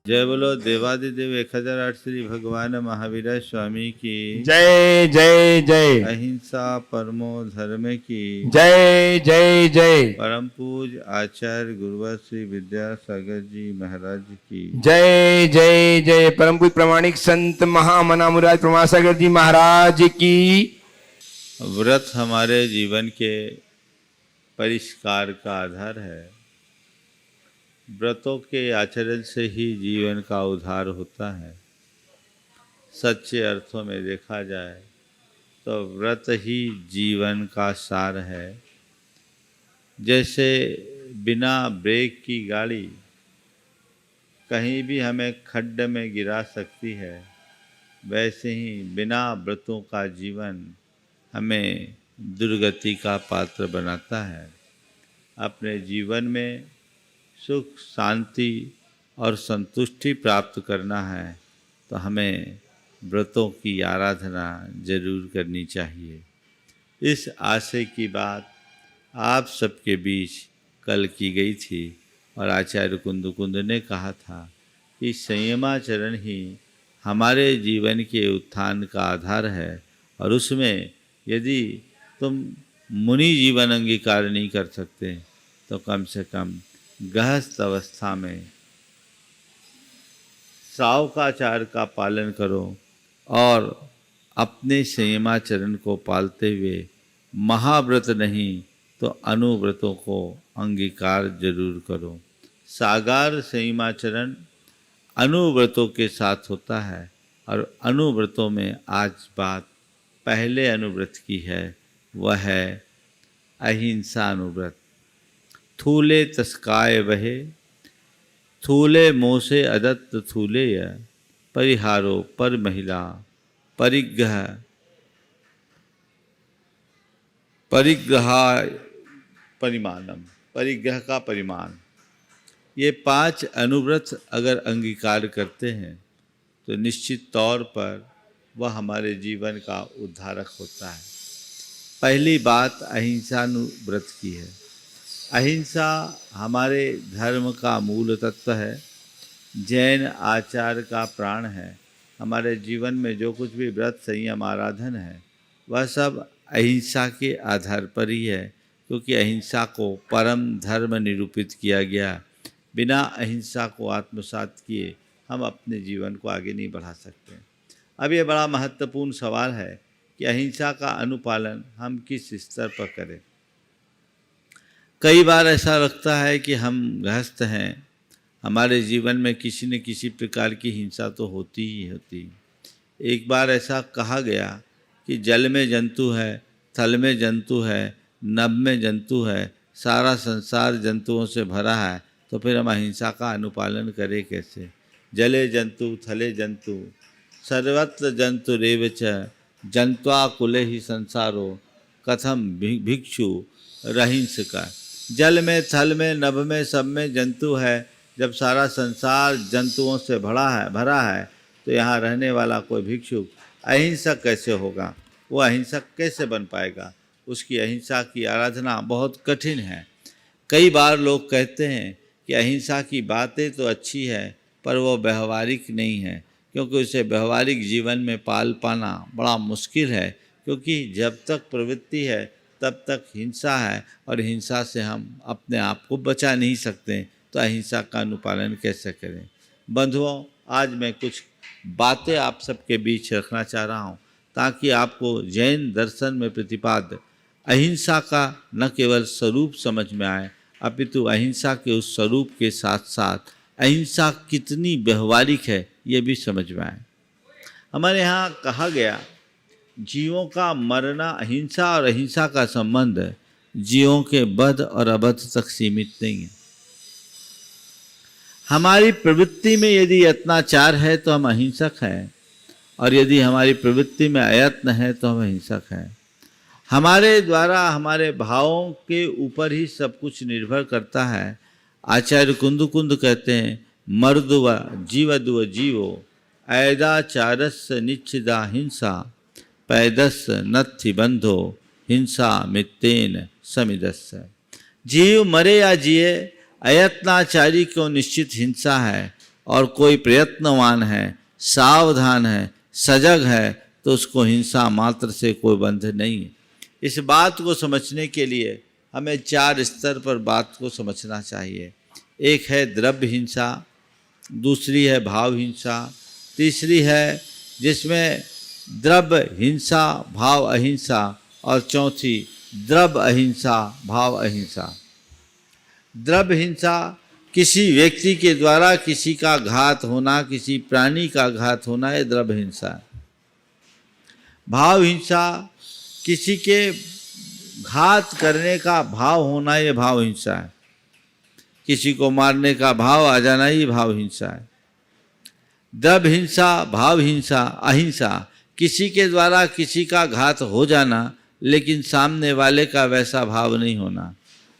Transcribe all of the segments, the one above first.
जय बोलो देवादिदेव 1008 श्री भगवान महावीर स्वामी की जय जय जय। अहिंसा परमो धर्म की जय जय जय। परम पूज आचार्य गुरुवर श्री विद्यासागर जी महाराज की जय जय जय। परम पूज प्रमाणिक संत महामना मुराद प्रमासागर जी महाराज की। व्रत हमारे जीवन के परिष्कार का आधार है। व्रतों के आचरण से ही जीवन का उद्धार होता है। सच्चे अर्थों में देखा जाए तो व्रत ही जीवन का सार है। जैसे बिना ब्रेक की गाड़ी कहीं भी हमें खड्डे में गिरा सकती है, वैसे ही बिना व्रतों का जीवन हमें दुर्गति का पात्र बनाता है। अपने जीवन में सुख, शांति और संतुष्टि प्राप्त करना है तो हमें व्रतों की आराधना जरूर करनी चाहिए। इस आशय की बात आप सबके बीच कल की गई थी और आचार्य कुंद ने कहा था कि संयमाचरण ही हमारे जीवन के उत्थान का आधार है और उसमें यदि तुम मुनि जीवन अंगीकार नहीं कर सकते तो कम से कम गृहस्थ अवस्था में सावकाचार का पालन करो और अपने संयमाचरण को पालते हुए महाव्रत नहीं तो अनुव्रतों को अंगीकार जरूर करो। सागार संयमाचरण अनुव्रतों के साथ होता है और अनुव्रतों में आज बात पहले अनुव्रत की है, वह है अहिंसा अनुव्रत। थूले तस्काय वहे थूले मोसे अदत्त थूले परिहारो पर महिला परिग्रह परिमाणम, परिग्रह का परिमाण। ये 5 अनुव्रत अगर अंगीकार करते हैं तो निश्चित तौर पर वह हमारे जीवन का उद्धारक होता है। पहली बात अहिंसानुव्रत की है। अहिंसा हमारे धर्म का मूल तत्व है, जैन आचार का प्राण है। हमारे जीवन में जो कुछ भी व्रत, संयम, आराधन है वह सब अहिंसा के आधार पर ही है, क्योंकि अहिंसा को परम धर्म निरूपित किया गया। बिना अहिंसा को आत्मसात किए हम अपने जीवन को आगे नहीं बढ़ा सकते। अब ये बड़ा महत्वपूर्ण सवाल है कि अहिंसा का अनुपालन हम किस स्तर पर करें। कई बार ऐसा लगता है कि हम गृहस्थ हैं, हमारे जीवन में किसी न किसी प्रकार की हिंसा तो होती ही होती। एक बार ऐसा कहा गया कि जल में जंतु है, थल में जंतु है, नभ में जंतु है, सारा संसार जंतुओं से भरा है, तो फिर हम अहिंसा का अनुपालन करें कैसे। जले जंतु थले जंतु सर्वत्र जंतुरेव च जंत्वा कुले ही संसारो कथम भिक्षु रहिंसका। जल में, थल में, नभ में, सब में जंतु है। जब सारा संसार जंतुओं से भरा है तो यहाँ रहने वाला कोई भिक्षुक अहिंसक कैसे होगा? वो अहिंसक कैसे बन पाएगा? उसकी अहिंसा की आराधना बहुत कठिन है। कई बार लोग कहते हैं कि अहिंसा की बातें तो अच्छी है पर वो व्यवहारिक नहीं है, क्योंकि उसे व्यवहारिक जीवन में पाल पाना बड़ा मुश्किल है, क्योंकि जब तक प्रवृत्ति है तब तक हिंसा है और हिंसा से हम अपने आप को बचा नहीं सकते, तो अहिंसा का अनुपालन कैसे करें। बंधुओं, आज मैं कुछ बातें आप सबके बीच रखना चाह रहा हूँ ताकि आपको जैन दर्शन में प्रतिपाद्य अहिंसा का न केवल स्वरूप समझ में आए, अपितु अहिंसा के उस स्वरूप के साथ साथ अहिंसा कितनी व्यवहारिक है ये भी समझ में आए। हमारे यहाँ कहा गया, जीवों का मरना अहिंसा और अहिंसा का संबंध जीवों के वध और अवध तक सीमित नहीं है। हमारी प्रवृत्ति में यदि अत्याचार है तो हम अहिंसक हैं, और यदि हमारी प्रवृत्ति में अयत्न है तो हम अहिंसक हैं। हमारे द्वारा हमारे भावों के ऊपर ही सब कुछ निर्भर करता है। आचार्य कुंद कहते हैं, मर्दुव जीवदुव जीवो ऐदाचारस्य निच्छिदा हिंसा पैदस्य नत्थि बंधो हिंसा मित्तेन समिदस्य। जीव मरे या जिए, अयत्नाचारी को निश्चित हिंसा है और कोई प्रयत्नवान है, सावधान है, सजग है, तो उसको हिंसा मात्र से कोई बंध नहीं है। इस बात को समझने के लिए हमें 4 स्तर पर बात को समझना चाहिए। एक है द्रव्य हिंसा, दूसरी है भाव हिंसा, तीसरी है जिसमें द्रव्य हिंसा भाव अहिंसा, और चौथी द्रव्य अहिंसा भाव अहिंसा। द्रव्य हिंसा किसी व्यक्ति के द्वारा किसी का घात होना, किसी प्राणी का घात होना, यह द्रव्य हिंसा है। भाव हिंसा किसी के घात करने का भाव होना, यह भाव हिंसा है। किसी को मारने का भाव आ जाना, ये भाव हिंसा है। द्रव्य हिंसा भाव हिंसा अहिंसा किसी के द्वारा किसी का घात हो जाना, लेकिन सामने वाले का वैसा भाव नहीं होना।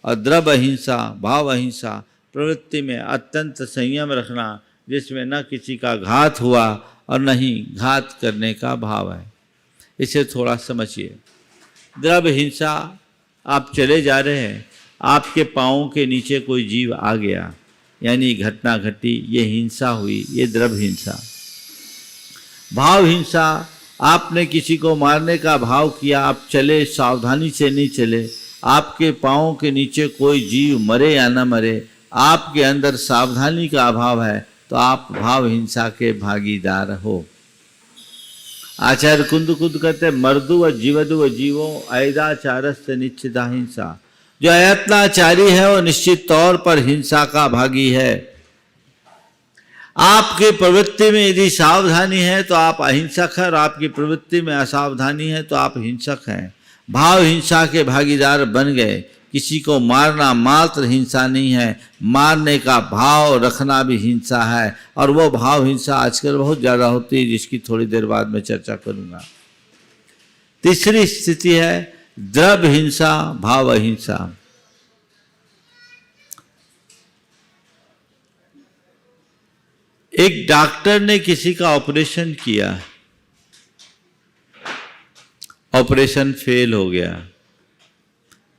और द्रव्य अहिंसा भाव अहिंसा प्रवृत्ति में अत्यंत संयम रखना, जिसमें न किसी का घात हुआ और न ही घात करने का भाव है। इसे थोड़ा समझिए। द्रव्य हिंसा, आप चले जा रहे हैं, आपके पाँव के नीचे कोई जीव आ गया, यानी घटना घटी, ये हिंसा हुई, ये द्रव्य हिंसा। भाव हिंसा, आपने किसी को मारने का भाव किया, आप चले, सावधानी से नहीं चले, आपके पाँव के नीचे कोई जीव मरे या न मरे, आपके अंदर सावधानी का अभाव है, तो आप भाव हिंसा के भागीदार हो। आचार्य कुंद कहते मर्दु व जीवदु व जीवो ऐदाचारस्य निश्चिता हिंसा। जो अयत्नाचारी है वो निश्चित तौर पर हिंसा का भागी है। आपकी प्रवृत्ति में यदि सावधानी है तो आप अहिंसक हैं, और आपकी प्रवृत्ति में असावधानी है तो आप हिंसक हैं। भाव हिंसा के भागीदार बन गए। किसी को मारना मात्र हिंसा नहीं है, मारने का भाव रखना भी हिंसा है, और वो भाव हिंसा आजकल बहुत ज़्यादा होती है, जिसकी थोड़ी देर बाद मैं चर्चा करूँगा। तीसरी स्थिति है द्रव्य हिंसा भाव अहिंसा। एक डॉक्टर ने किसी का ऑपरेशन किया, ऑपरेशन फेल हो गया,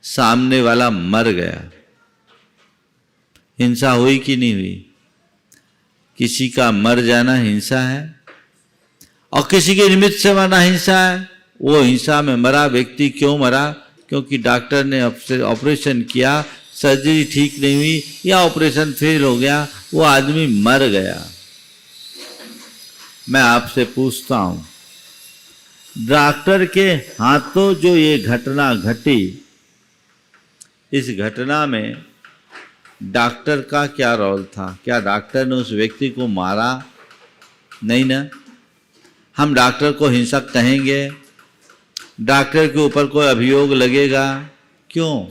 सामने वाला मर गया। हिंसा हुई कि नहीं हुई? किसी का मर जाना हिंसा है, और किसी के निमित्त से मरना हिंसा है। वो हिंसा में मरा व्यक्ति क्यों मरा? क्योंकि डॉक्टर ने ऑपरेशन किया, सर्जरी ठीक नहीं हुई या ऑपरेशन फेल हो गया, वो आदमी मर गया। मैं आपसे पूछता हूं, डॉक्टर के हाथों जो ये घटना घटी, इस घटना में डॉक्टर का क्या रोल था? क्या डॉक्टर ने उस व्यक्ति को मारा? नहीं ना। हम डॉक्टर को हिंसक कहेंगे? डॉक्टर के ऊपर कोई अभियोग लगेगा? क्यों?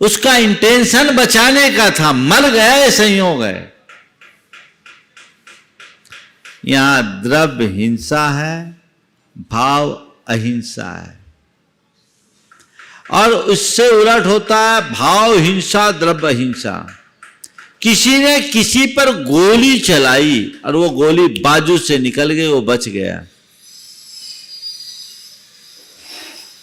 उसका इंटेंशन बचाने का था, मर गया, ये संयोग है। यहां द्रव्य हिंसा है, भाव अहिंसा है, और उससे उलट होता है भाव हिंसा द्रव्य हिंसा। किसी ने किसी पर गोली चलाई और वो गोली बाजू से निकल गई, वो बच गया।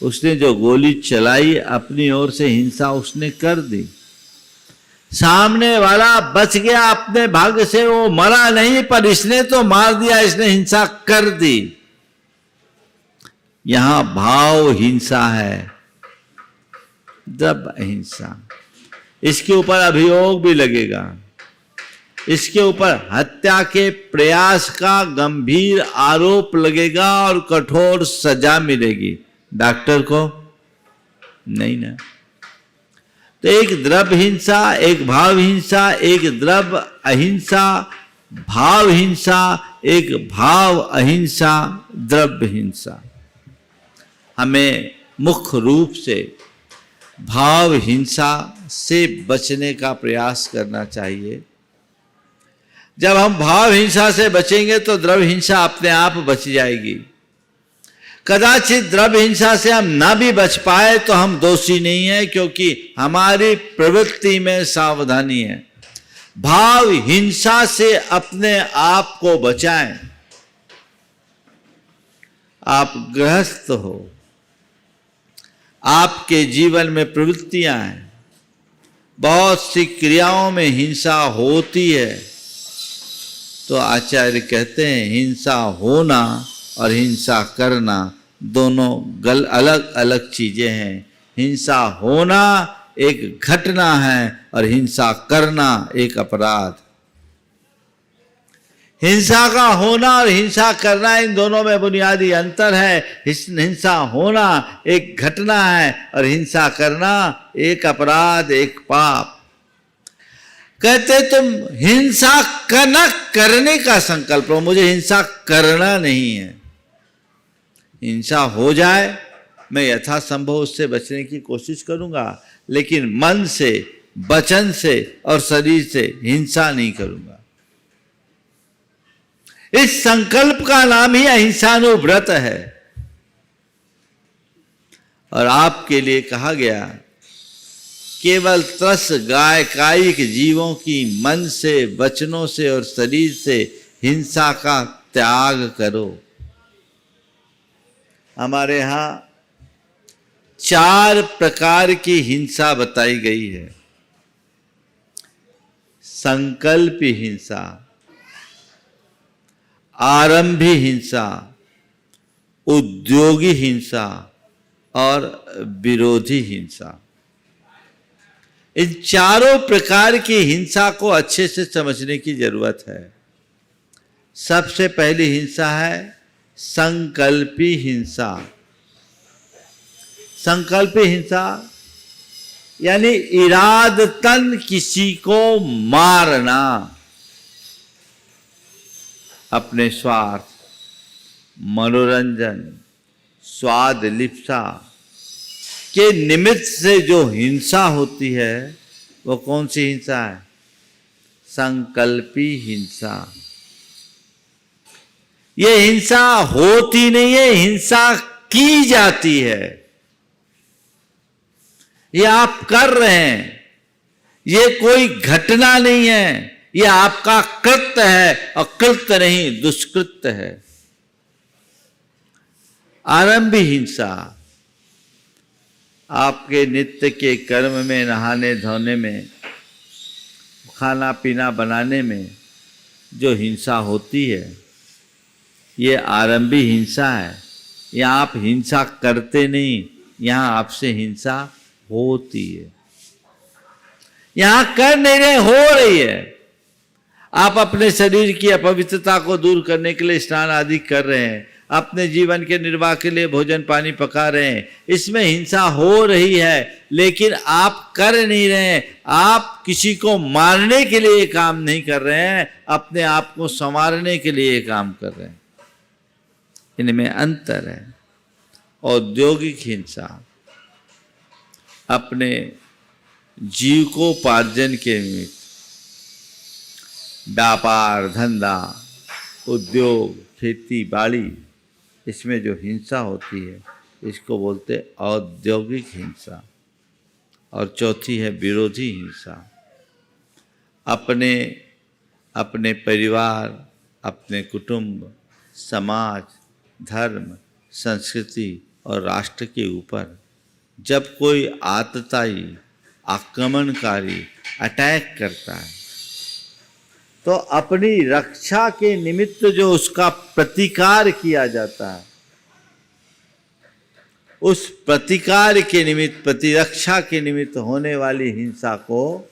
उसने जो गोली चलाई अपनी ओर से हिंसा उसने कर दी, सामने वाला बच गया अपने भाग्य से, वो मरा नहीं, पर इसने तो मार दिया, इसने हिंसा कर दी। यहां भाव हिंसा है, द्रव्य अहिंसा। इसके ऊपर अभियोग भी लगेगा, इसके ऊपर हत्या के प्रयास का गंभीर आरोप लगेगा और कठोर सजा मिलेगी। डॉक्टर को नहीं ना। तो एक द्रव्य हिंसा, एक भाव हिंसा, एक द्रव्य अहिंसा, भाव हिंसा, एक भाव अहिंसा, द्रव्य हिंसा। हमें मुख्य रूप से भाव हिंसा से बचने का प्रयास करना चाहिए। जब हम भाव हिंसा से बचेंगे तो द्रव्य हिंसा अपने आप बच जाएगी। कदाचित द्रव्य हिंसा से हम ना भी बच पाए तो हम दोषी नहीं है, क्योंकि हमारी प्रवृत्ति में सावधानी है। भाव हिंसा से अपने आप को बचाएं। आप गृहस्थ हो, आपके जीवन में प्रवृत्तियां हैं, बहुत सी क्रियाओं में हिंसा होती है, तो आचार्य कहते हैं हिंसा होना और हिंसा करना दोनों अलग अलग चीजें हैं। हिंसा होना एक घटना है और हिंसा करना एक अपराध। हिंसा का होना और हिंसा करना, इन दोनों में बुनियादी अंतर है। हिंसा होना एक घटना है और हिंसा करना एक अपराध, एक पाप। कहते तुम हिंसा न करने का संकल्प लो, मुझे हिंसा करना नहीं है। हिंसा हो जाए मैं यथासंभव उससे बचने की कोशिश करूंगा, लेकिन मन से, वचन से और शरीर से हिंसा नहीं करूंगा। इस संकल्प का नाम ही अहिंसानुव्रत है। और आपके लिए कहा गया केवल त्रस गाय कायिक जीवों की मन से, वचनों से और शरीर से हिंसा का त्याग करो। हमारे यहां 4 प्रकार की हिंसा बताई गई है। संकल्पी हिंसा, आरंभी हिंसा, उद्योगी हिंसा और विरोधी हिंसा। इन चारों प्रकार की हिंसा को अच्छे से समझने की जरूरत है। सबसे पहली हिंसा है संकल्पी हिंसा। संकल्पी हिंसा यानी इरादतन किसी को मारना, अपने स्वार्थ, मनोरंजन, स्वाद लिप्सा के निमित्त से जो हिंसा होती है वो कौन सी हिंसा है? संकल्पी हिंसा। ये हिंसा होती नहीं है, हिंसा की जाती है। ये आप कर रहे हैं, ये कोई घटना नहीं है, ये आपका कृत्य है और कृत्य नहीं, दुष्कृत्य है। आरंभी हिंसा आपके नित्य के कर्म में, नहाने धोने में, खाना पीना बनाने में जो हिंसा होती है ये आरंभी हिंसा है। यहाँ आप हिंसा करते नहीं, यहाँ आपसे हिंसा होती है। यहाँ कर नहीं रहे, हो रही है। आप अपने शरीर की अपवित्रता को दूर करने के लिए स्नान आदि कर रहे हैं, अपने जीवन के निर्वाह के लिए भोजन पानी पका रहे हैं, इसमें हिंसा हो रही है, लेकिन आप कर नहीं रहे। आप किसी को मारने के लिए काम नहीं कर रहे हैं, अपने आप को संवारने के लिए काम कर रहे हैं। इनमें अंतर है। औद्योगिक हिंसा अपने जीविकोपार्जन के निमित्त व्यापार, धंधा, उद्योग, खेती बाड़ी, इसमें जो हिंसा होती है इसको बोलते औद्योगिक हिंसा। और चौथी है विरोधी हिंसा। अपने परिवार, अपने कुटुंब, समाज, धर्म, संस्कृति और राष्ट्र के ऊपर जब कोई आतताई, आक्रमणकारी अटैक करता है तो अपनी रक्षा के निमित्त जो उसका प्रतिकार किया जाता है, उस प्रतिकार के निमित्त, प्रतिरक्षा के निमित्त होने वाली हिंसा को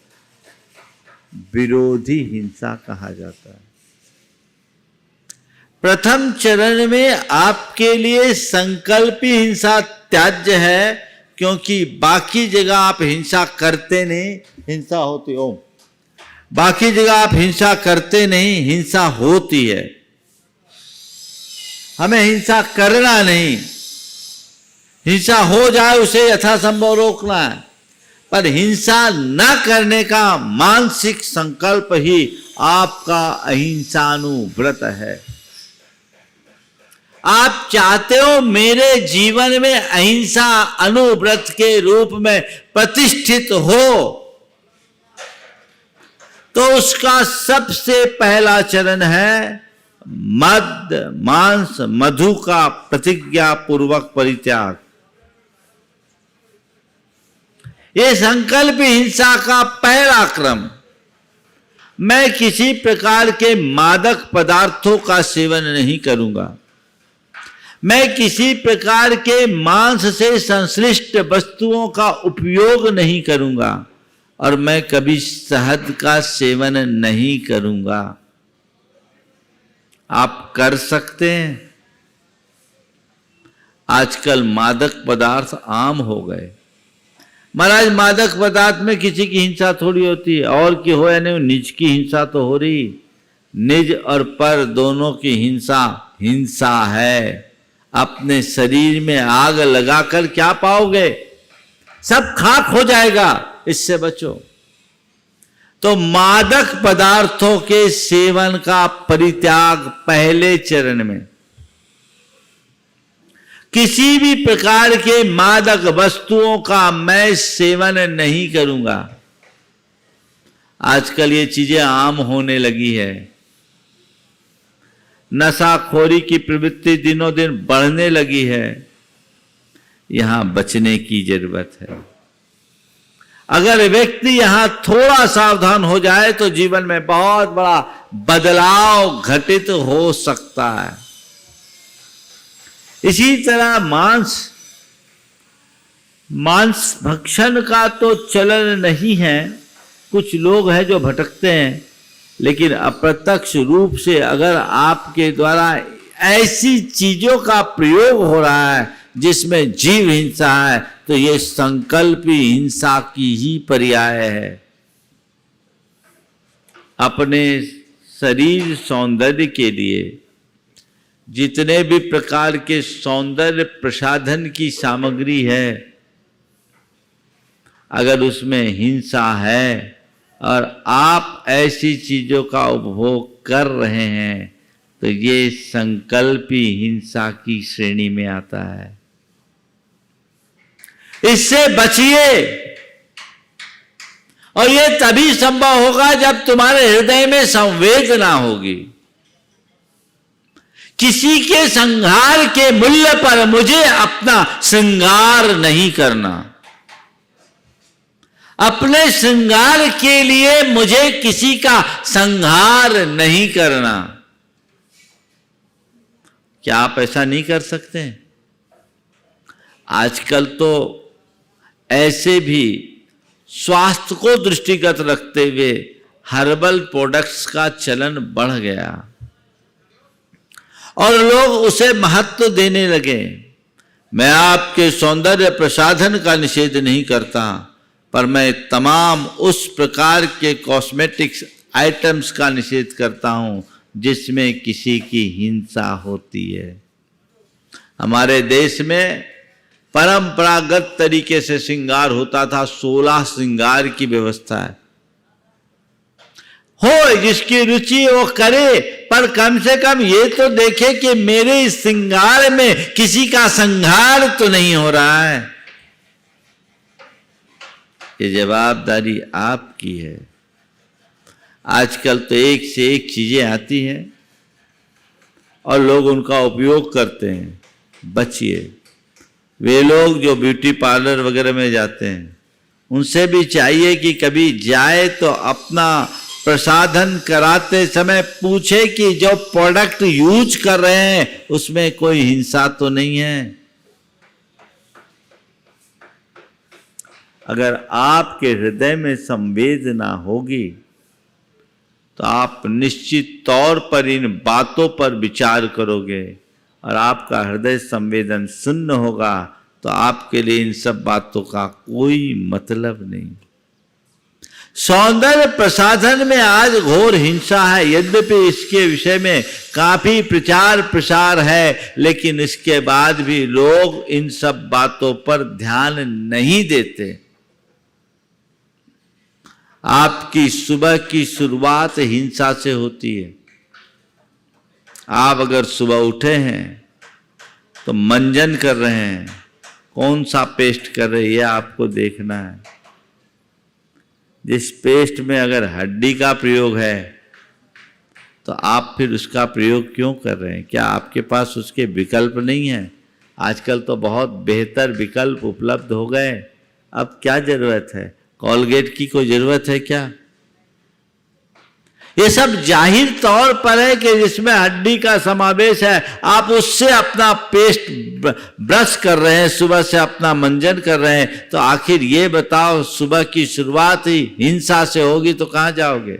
विरोधी हिंसा कहा जाता है। प्रथम चरण में आपके लिए संकल्पी हिंसा त्याज्य है, क्योंकि बाकी जगह आप हिंसा करते नहीं, हिंसा होती हो। बाकी जगह आप हिंसा करते नहीं, हिंसा होती है। हमें हिंसा करना नहीं, हिंसा हो जाए उसे यथासंभव रोकना है, पर हिंसा न करने का मानसिक संकल्प ही आपका अहिंसानुव्रत है। आप चाहते हो मेरे जीवन में अहिंसा अनुव्रत के रूप में प्रतिष्ठित हो, तो उसका सबसे पहला चरण है मद, मांस, मधु का प्रतिज्ञा पूर्वक परित्याग। ये संकल्प हिंसा का पहला क्रम। मैं किसी प्रकार के मादक पदार्थों का सेवन नहीं करूंगा, मैं किसी प्रकार के मांस से संश्लिष्ट वस्तुओं का उपयोग नहीं करूंगा और मैं कभी शहद का सेवन नहीं करूंगा। आप कर सकते हैं? आजकल मादक पदार्थ आम हो गए। महाराज, मादक पदार्थ में किसी की हिंसा थोड़ी होती है, और की हो या नहीं, निज की हिंसा तो हो रही। निज और पर दोनों की हिंसा है। अपने शरीर में आग लगाकर क्या पाओगे? सब खाक हो जाएगा। इससे बचो। तो मादक पदार्थों के सेवन का परित्याग पहले चरण में। किसी भी प्रकार के मादक वस्तुओं का मैं सेवन नहीं करूंगा। आजकल ये चीजें आम होने लगी है। नशाखोरी की प्रवृत्ति दिनों दिन बढ़ने लगी है। यहां बचने की जरूरत है। अगर व्यक्ति यहां थोड़ा सावधान हो जाए तो जीवन में बहुत बड़ा बदलाव घटित हो सकता है। इसी तरह मांस भक्षण का तो चलन नहीं है। कुछ लोग हैं जो भटकते हैं, लेकिन अप्रत्यक्ष रूप से अगर आपके द्वारा ऐसी चीजों का प्रयोग हो रहा है जिसमें जीव हिंसा है, तो ये संकल्पी हिंसा की ही पर्याय है। अपने शरीर सौंदर्य के लिए जितने भी प्रकार के सौंदर्य प्रसाधन की सामग्री है, अगर उसमें हिंसा है और आप ऐसी चीजों का उपभोग कर रहे हैं, तो ये संकल्पी हिंसा की श्रेणी में आता है। इससे बचिए। और ये तभी संभव होगा जब तुम्हारे हृदय में संवेदना होगी। किसी के संहार के मूल्य पर मुझे अपना श्रृंगार नहीं करना। अपने श्रृंगार के लिए मुझे किसी का संहार नहीं करना। क्या आप ऐसा नहीं कर सकते? आजकल तो ऐसे भी स्वास्थ्य को दृष्टिगत रखते हुए हर्बल प्रोडक्ट्स का चलन बढ़ गया और लोग उसे महत्व देने लगे। मैं आपके सौंदर्य प्रसाधन का निषेध नहीं करता, पर मैं तमाम उस प्रकार के कॉस्मेटिक्स आइटम्स का निषेध करता हूं जिसमें किसी की हिंसा होती है। हमारे देश में परंपरागत तरीके से श्रृंगार होता था। 16 श्रृंगार की व्यवस्था है। हो जिसकी रुचि वो करे, पर कम से कम ये तो देखे कि मेरे इस श्रृंगार में किसी का संहार तो नहीं हो रहा है। ये जवाबदारी आपकी है। आजकल तो एक से एक चीजें आती हैं और लोग उनका उपयोग करते हैं। बचिए। वे लोग जो ब्यूटी पार्लर वगैरह में जाते हैं, उनसे भी चाहिए कि कभी जाए तो अपना प्रसाधन कराते समय पूछे कि जो प्रोडक्ट यूज कर रहे हैं उसमें कोई हिंसा तो नहीं है। अगर आपके हृदय में संवेदना होगी तो आप निश्चित तौर पर इन बातों पर विचार करोगे और आपका हृदय संवेदन शून्य होगा तो आपके लिए इन सब बातों का कोई मतलब नहीं। सौंदर्य प्रसाधन में आज घोर हिंसा है। यद्यपि इसके विषय में काफी प्रचार प्रसार है, लेकिन इसके बाद भी लोग इन सब बातों पर ध्यान नहीं देते। आपकी सुबह की शुरुआत हिंसा से होती है। आप अगर सुबह उठे हैं तो मंजन कर रहे हैं, कौन सा पेस्ट कर रहे हैं ये आपको देखना है। जिस पेस्ट में अगर हड्डी का प्रयोग है तो आप फिर उसका प्रयोग क्यों कर रहे हैं? क्या आपके पास उसके विकल्प नहीं है? आजकल तो बहुत बेहतर विकल्प उपलब्ध हो गए। अब क्या जरूरत है? कॉलगेट की कोई जरूरत है क्या? ये सब जाहिर तौर पर है कि जिसमें हड्डी का समावेश है, आप उससे अपना पेस्ट ब्रश कर रहे हैं, सुबह से अपना मंजन कर रहे हैं, तो आखिर ये बताओ सुबह की शुरुआत ही हिंसा से होगी तो कहां जाओगे?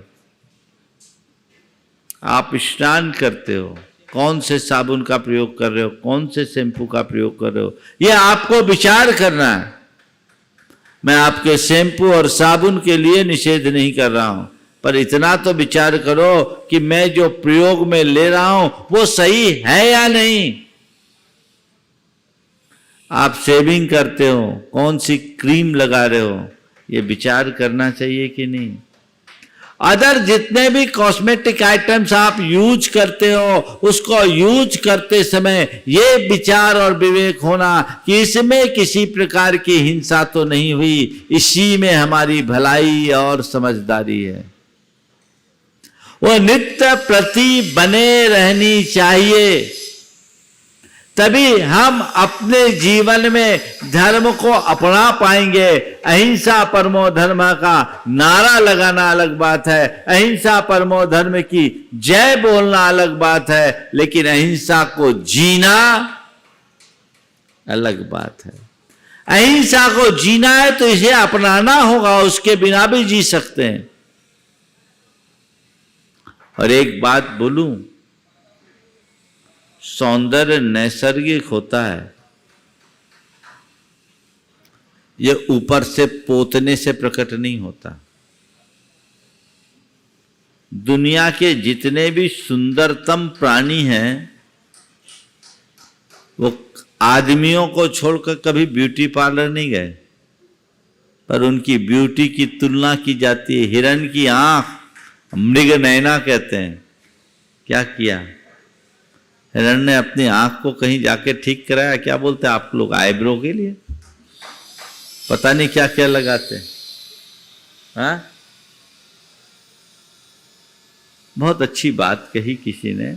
आप स्नान करते हो, कौन से साबुन का प्रयोग कर रहे हो, कौन से शैम्पू का प्रयोग कर रहे हो, ये आपको विचार करना है। मैं आपके शैम्पू और साबुन के लिए निषेध नहीं कर रहा हूं, पर इतना तो विचार करो कि मैं जो प्रयोग में ले रहा हूं वो सही है या नहीं। आप शेविंग करते हो, कौन सी क्रीम लगा रहे हो, ये विचार करना चाहिए कि नहीं। अदर जितने भी कॉस्मेटिक आइटम्स आप यूज करते हो, उसको यूज करते समय ये विचार और विवेक होना कि इसमें किसी प्रकार की हिंसा तो नहीं हुई, इसी में हमारी भलाई और समझदारी है। वो नित्य प्रति बने रहनी चाहिए, तभी हम अपने जीवन में धर्म को अपना पाएंगे। अहिंसा परमो धर्म का नारा लगाना अलग बात है, अहिंसा परमो धर्म की जय बोलना अलग बात है, लेकिन अहिंसा को जीना अलग बात है। अहिंसा को जीना है तो इसे अपनाना होगा, उसके बिना भी जी सकते हैं। और एक बात बोलूं, सौंदर्य नैसर्गिक होता है, ये ऊपर से पोतने से प्रकट नहीं होता। दुनिया के जितने भी सुंदरतम प्राणी हैं वो आदमियों को छोड़कर कभी ब्यूटी पार्लर नहीं गए, पर उनकी ब्यूटी की तुलना की जाती है। हिरण की आंख मृग नैना कहते हैं, क्या किया? हिरण ने अपनी आंख को कहीं जाके ठीक कराया, क्या बोलते हैं आप लोग, आईब्रो के लिए, पता नहीं क्या क्या लगाते हैं। हाँ, बहुत अच्छी बात कही किसी ने,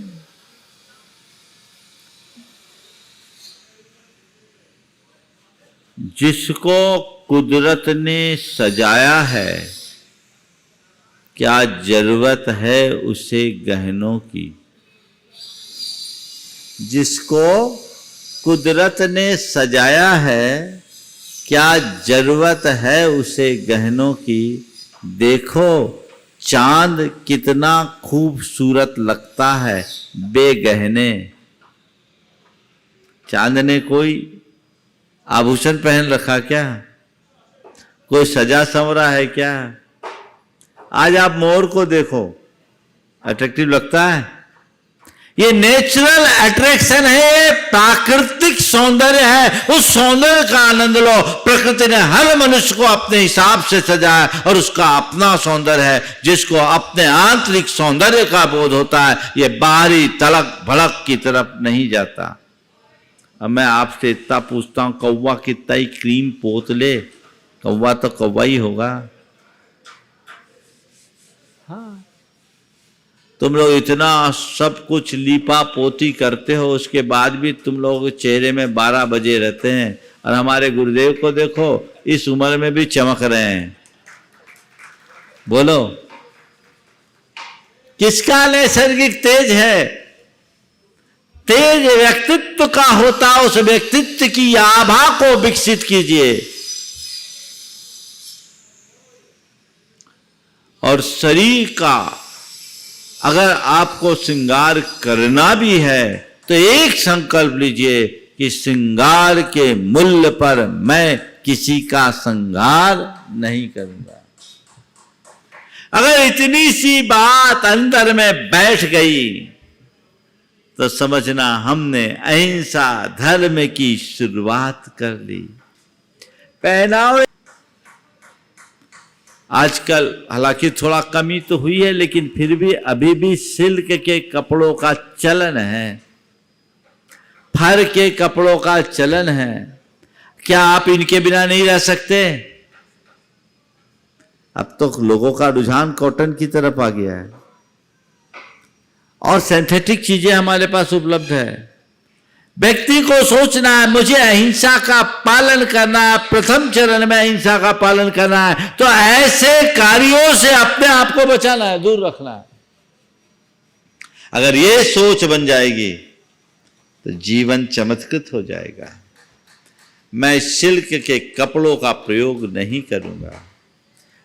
जिसको कुदरत ने सजाया है, क्या जरूरत है उसे गहनों की। जिसको कुदरत ने सजाया है, क्या जरूरत है उसे गहनों की। देखो चांद कितना खूबसूरत लगता है बेगहने। चांद ने कोई आभूषण पहन रखा क्या? कोई सजा संवरा है क्या? आज आप मोर को देखो, अट्रैक्टिव लगता है? ये नेचुरल अट्रैक्शन है, ये प्राकृतिक सौंदर्य है। उस सौंदर्य का आनंद लो। प्रकृति ने हर मनुष्य को अपने हिसाब से सजाया और उसका अपना सौंदर्य है, जिसको अपने आंतरिक सौंदर्य का बोध होता है, ये बाहरी तलक भड़क की तरफ नहीं जाता। अब मैं आपसे इतना पूछता हूं, कौवा कितना ही क्रीम पोत ले, कौवा तो कौवा ही होगा। हाँ, तुम लोग इतना सब कुछ लीपा पोती करते हो, उसके बाद भी तुम लोग चेहरे में 12 बजे रहते हैं। और हमारे गुरुदेव को देखो, इस उम्र में भी चमक रहे हैं। बोलो किसका नैसर्गिक तेज है? तेज व्यक्तित्व का होता, उस व्यक्तित्व की आभा को विकसित कीजिए। और शरीर का अगर आपको श्रृंगार करना भी है तो एक संकल्प लीजिए कि श्रृंगार के मूल्य पर मैं किसी का श्रृंगार नहीं करूंगा। अगर इतनी सी बात अंदर में बैठ गई तो समझना हमने अहिंसा धर्म की शुरुआत कर ली। पहनावे आजकल हालांकि थोड़ा कमी तो हुई है, लेकिन फिर भी अभी भी सिल्क के कपड़ों का चलन है, फर के कपड़ों का चलन है। क्या आप इनके बिना नहीं रह सकते? अब तो लोगों का रुझान कॉटन की तरफ आ गया है और सिंथेटिक चीजें हमारे पास उपलब्ध है। व्यक्ति को सोचना है मुझे अहिंसा का पालन करना है, प्रथम चरण में अहिंसा का पालन करना है, तो ऐसे कार्यों से अपने आप को बचाना है, दूर रखना है। अगर ये सोच बन जाएगी तो जीवन चमत्कृत हो जाएगा। मैं सिल्क के कपड़ों का प्रयोग नहीं करूंगा,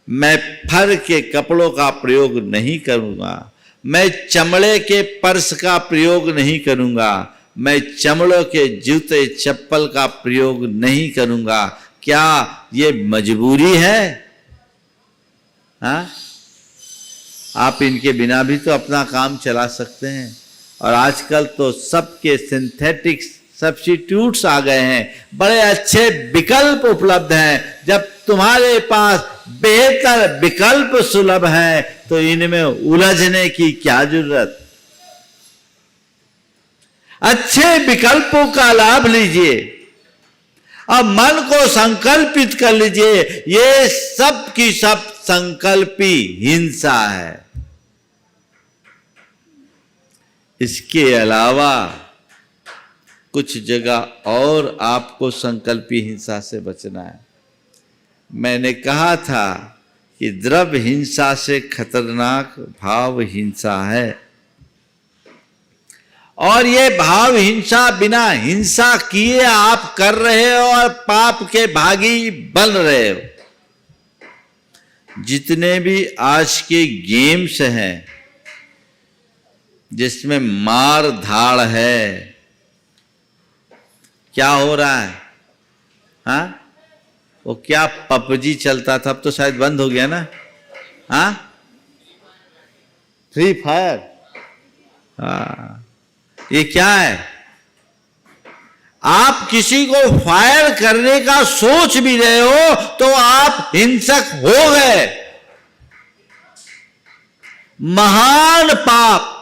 मैं फर के कपड़ों का प्रयोग नहीं करूंगा, मैं चमड़े के पर्स का प्रयोग नहीं करूंगा, मैं चमड़ों के जूते चप्पल का प्रयोग नहीं करूंगा। क्या ये मजबूरी है? हाँ, आप इनके बिना भी तो अपना काम चला सकते हैं। और आजकल तो सबके सिंथेटिक सब्स्टिट्यूट्स आ गए हैं, बड़े अच्छे विकल्प उपलब्ध हैं। जब तुम्हारे पास बेहतर विकल्प सुलभ है तो इनमें उलझने की क्या जरूरत। अच्छे विकल्पों का लाभ लीजिए, अब मन को संकल्पित कर लीजिए। ये सब की सब संकल्पी हिंसा है। इसके अलावा कुछ जगह और आपको संकल्पी हिंसा से बचना है। मैंने कहा था कि द्रव्य हिंसा से खतरनाक भाव हिंसा है, और ये भाव हिंसा बिना हिंसा किए आप कर रहे हो और पाप के भागी बन रहे हो। जितने भी आज के गेम्स हैं जिसमें मार धाड़ है, क्या हो रहा है? हाँ, वो क्या पबजी चलता था, अब तो शायद बंद हो गया ना। हाँ, फ्री फायर। हाँ, ये क्या है? आप किसी को फायर करने का सोच भी रहे हो तो आप हिंसक हो गए। महान पाप।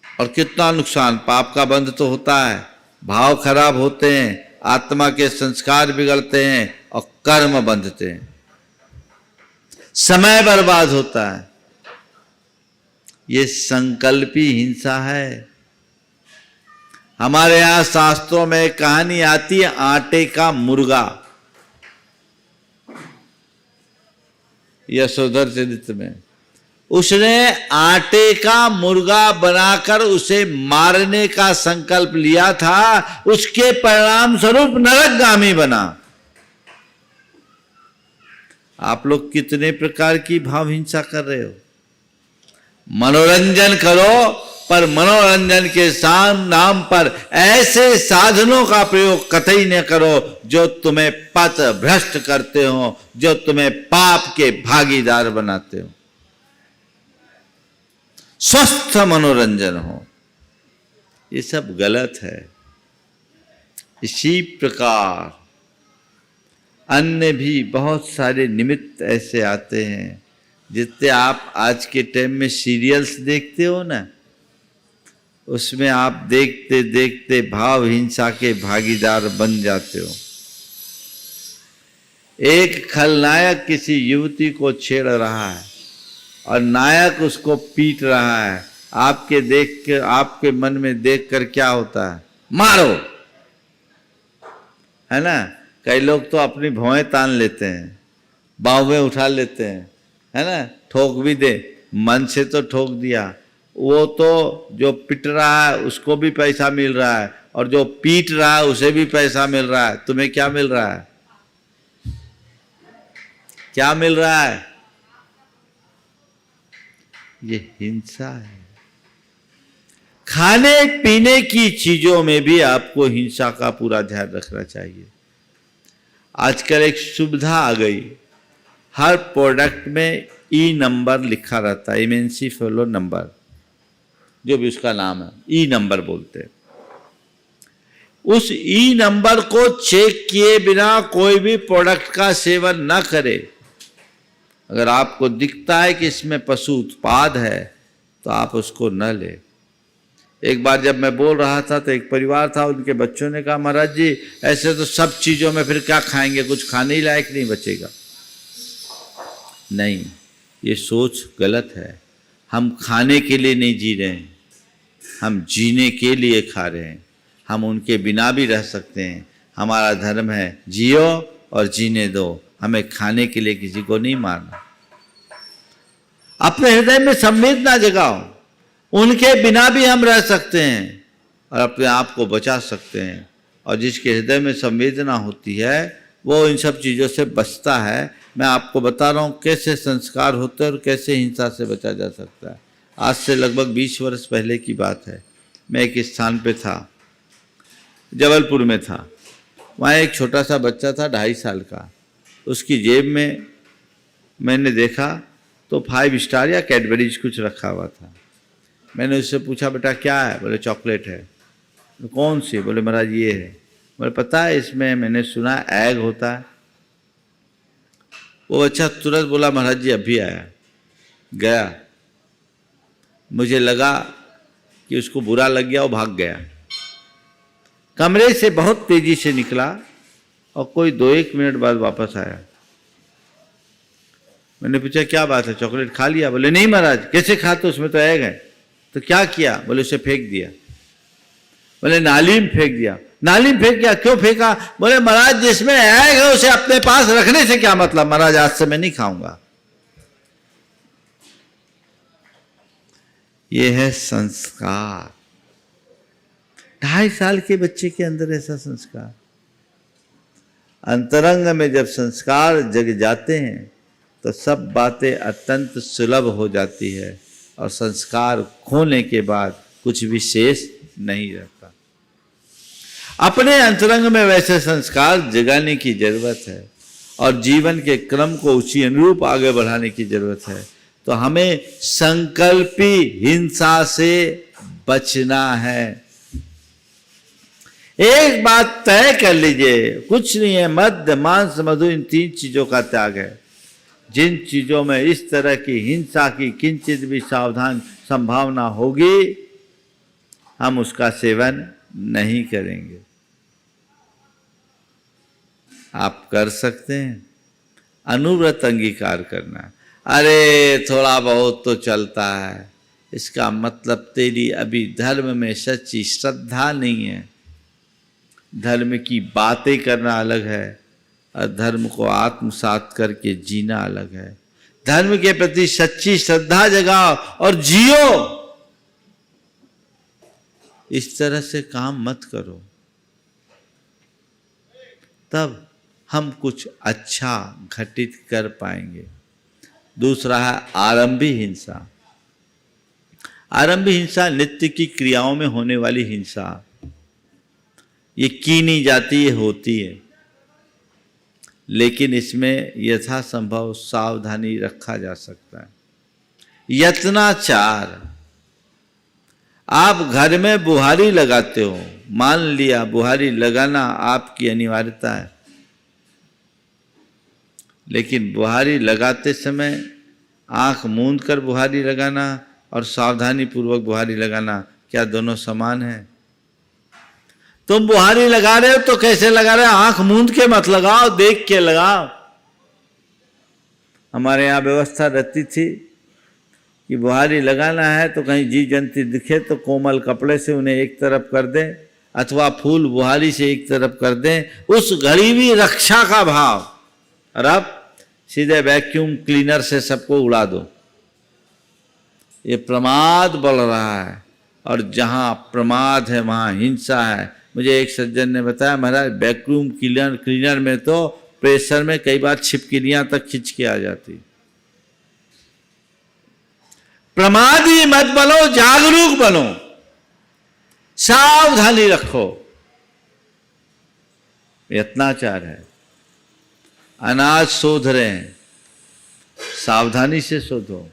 और कितना नुकसान पाप का बंध तो होता है, भाव खराब होते हैं, आत्मा के संस्कार बिगड़ते हैं और कर्म बंधते हैं, समय बर्बाद होता है। ये संकल्पी हिंसा है। हमारे यहां शास्त्रों में कहानी आती है आटे का मुर्गा, यशोधर चरित्र में। उसने आटे का मुर्गा बनाकर उसे मारने का संकल्प लिया था, उसके परिणाम स्वरूप नरकगामी बना। आप लोग कितने प्रकार की भाव हिंसा कर रहे हो। मनोरंजन करो, पर मनोरंजन के नाम पर ऐसे साधनों का प्रयोग कतई न करो जो तुम्हें पथ भ्रष्ट करते हो, जो तुम्हें पाप के भागीदार बनाते हो। स्वस्थ मनोरंजन हो, ये सब गलत है। इसी प्रकार अन्य भी बहुत सारे निमित्त ऐसे आते हैं। जितने आप आज के टाइम में सीरियल्स देखते हो ना, उसमें आप देखते देखते भाव हिंसा के भागीदार बन जाते हो। एक खलनायक किसी युवती को छेड़ रहा है और नायक उसको पीट रहा है। आपके मन में देखकर क्या होता है? मारो, है ना। कई लोग तो अपनी भौएं तान लेते हैं, बाहुएं उठा लेते हैं, है ना। ठोक भी दे, मन से तो ठोक दिया। वो तो जो पिट रहा है उसको भी पैसा मिल रहा है और जो पीट रहा है उसे भी पैसा मिल रहा है। तुम्हें क्या मिल रहा है? क्या मिल रहा है? ये हिंसा है। खाने पीने की चीजों में भी आपको हिंसा का पूरा ध्यान रखना चाहिए। आजकल एक सुविधा आ गई, हर प्रोडक्ट में ई नंबर लिखा रहता है, इमेंसी फेलो नंबर, जो भी उसका नाम है, ई नंबर बोलते हैं। उस ई नंबर को चेक किए बिना कोई भी प्रोडक्ट का सेवन न करे। अगर आपको दिखता है कि इसमें पशु उत्पाद है तो आप उसको न ले। एक बार जब मैं बोल रहा था तो एक परिवार था, उनके बच्चों ने कहा महाराज जी ऐसे तो सब चीज़ों में फिर क्या खाएंगे, कुछ खाने ही लायक नहीं बचेगा। नहीं, ये सोच गलत है। हम खाने के लिए नहीं जी रहे हैं, हम जीने के लिए खा रहे हैं। हम उनके बिना भी रह सकते हैं। हमारा धर्म है जियो और जीने दो, हमें खाने के लिए किसी को नहीं मारना। अपने हृदय में संवेदना जगाओ। उनके बिना भी हम रह सकते हैं और अपने आप को बचा सकते हैं। और जिसके हृदय में संवेदना होती है वो इन सब चीज़ों से बचता है। मैं आपको बता रहा हूँ कैसे संस्कार होते हैं और कैसे हिंसा से बचा जा सकता है। आज से लगभग 20 वर्ष पहले की बात है। मैं एक स्थान पे था, जबलपुर में था। वहाँ एक छोटा सा बच्चा था 2.5 साल का। उसकी जेब में मैंने देखा तो 5 स्टार या कैडबरीज कुछ रखा हुआ था। मैंने उससे पूछा, बेटा क्या है? बोले चॉकलेट है। कौन सी? बोले महाराज ये है। बोले पता है इसमें मैंने सुना एग होता है। वो बच्चा तुरंत बोला महाराज जी अभी आया। गया, मुझे लगा कि उसको बुरा लग गया, वो भाग गया। कमरे से बहुत तेजी से निकला और कोई 2-1 मिनट बाद वापस आया। मैंने पूछा क्या बात है, चॉकलेट खा लिया? बोले नहीं महाराज। कैसे खाते? उसमें तो एग है। तो क्या किया? बोले उसे फेंक दिया। बोले नाली में फेंक दिया। नाली में फेंक दिया? क्यों फेंका? बोले महाराज जिसमें एग है उसे अपने पास रखने से क्या मतलब? महाराज आज से मैं नहीं खाऊंगा। ये है संस्कार। 2.5 साल के बच्चे के अंदर ऐसा संस्कार। अंतरंग में जब संस्कार जग जाते हैं तो सब बातें अत्यंत सुलभ हो जाती है और संस्कार खोने के बाद कुछ विशेष नहीं रहता। अपने अंतरंग में वैसे संस्कार जगाने की जरूरत है और जीवन के क्रम को उसी अनुरूप आगे बढ़ाने की जरूरत है। तो हमें संकल्पी हिंसा से बचना है। एक बात तय कर लीजिए, कुछ नहीं है, मद्य मांस मधु इन 3 चीजों का त्याग है। जिन चीजों में इस तरह की हिंसा की किंचित भी सावधान संभावना होगी हम उसका सेवन नहीं करेंगे। आप कर सकते हैं अनुव्रत अंगीकार करना। अरे थोड़ा बहुत तो चलता है, इसका मतलब तेरी अभी धर्म में सच्ची श्रद्धा नहीं है। धर्म की बातें करना अलग है और धर्म को आत्मसात करके जीना अलग है। धर्म के प्रति सच्ची श्रद्धा जगाओ और जियो। इस तरह से काम मत करो, तब हम कुछ अच्छा घटित कर पाएंगे। दूसरा है आरंभी हिंसा। आरंभी हिंसा नित्य की क्रियाओं में होने वाली हिंसा। ये की नहीं जाती, ये होती है, लेकिन इसमें यथासंभव सावधानी रखा जा सकता है। यत्नाचार। आप घर में बुहारी लगाते हो, मान लिया बुहारी लगाना आपकी अनिवार्यता है, लेकिन बुहारी लगाते समय आंख मूंद कर बुहारी लगाना और सावधानी पूर्वक बुहारी लगाना क्या दोनों समान है? तुम बुहारी लगा रहे हो तो कैसे लगा रहे हो? आंख मूंद के मत लगाओ, देख के लगाओ। हमारे यहाँ व्यवस्था रहती थी कि बुहारी लगाना है तो कहीं जीव जंतु दिखे तो कोमल कपड़े से उन्हें एक तरफ कर दें अथवा फूल बुहारी से एक तरफ कर दें। उस घड़ी भी रक्षा का भाव। और अब सीधे वैक्यूम क्लीनर से सबको उड़ा दो। ये प्रमाद बढ़ रहा है और जहाँ प्रमाद है वहाँ हिंसा है। मुझे एक सज्जन ने बताया महाराज वैक्यूम क्लीनर में तो प्रेशर में कई बार छिपकलियां तक खिंच के आ जाती। प्रमादी मत बनो, जागरूक बनो, सावधानी रखो। यत्नाचार है। अनाज शोध रहे हैं, सावधानी से शोधो।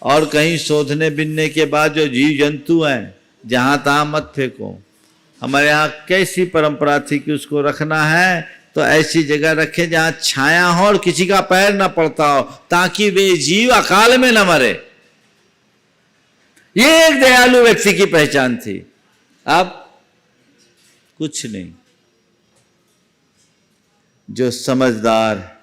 और कहीं शोधने बिनने के बाद जो जीव जंतु हैं जहां तहां मत फेंको। हमारे यहाँ कैसी परंपरा थी कि उसको रखना है तो ऐसी जगह रखें जहां छाया हो और किसी का पैर ना पड़ता हो, ताकि वे जीव अकाल में न मरे। ये एक दयालु व्यक्ति की पहचान थी। अब कुछ नहीं। जो समझदार,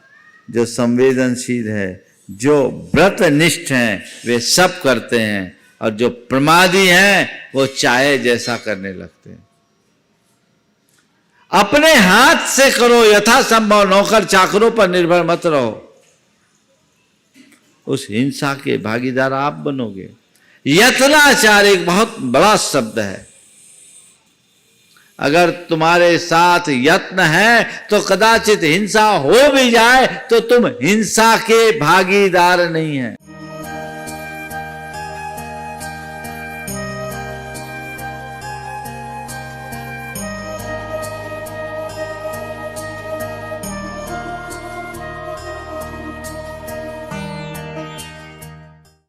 जो संवेदनशील है, जो व्रतनिष्ठ हैं वे सब करते हैं, और जो प्रमादी हैं वो चाहे जैसा करने लगते हैं। अपने हाथ से करो, यथासंभव नौकर चाकरों पर निर्भर मत रहो। उस हिंसा के भागीदार आप बनोगे। यत्नाचार एक बहुत बड़ा शब्द है। अगर तुम्हारे साथ यत्न है तो कदाचित हिंसा हो भी जाए तो तुम हिंसा के भागीदार नहीं है।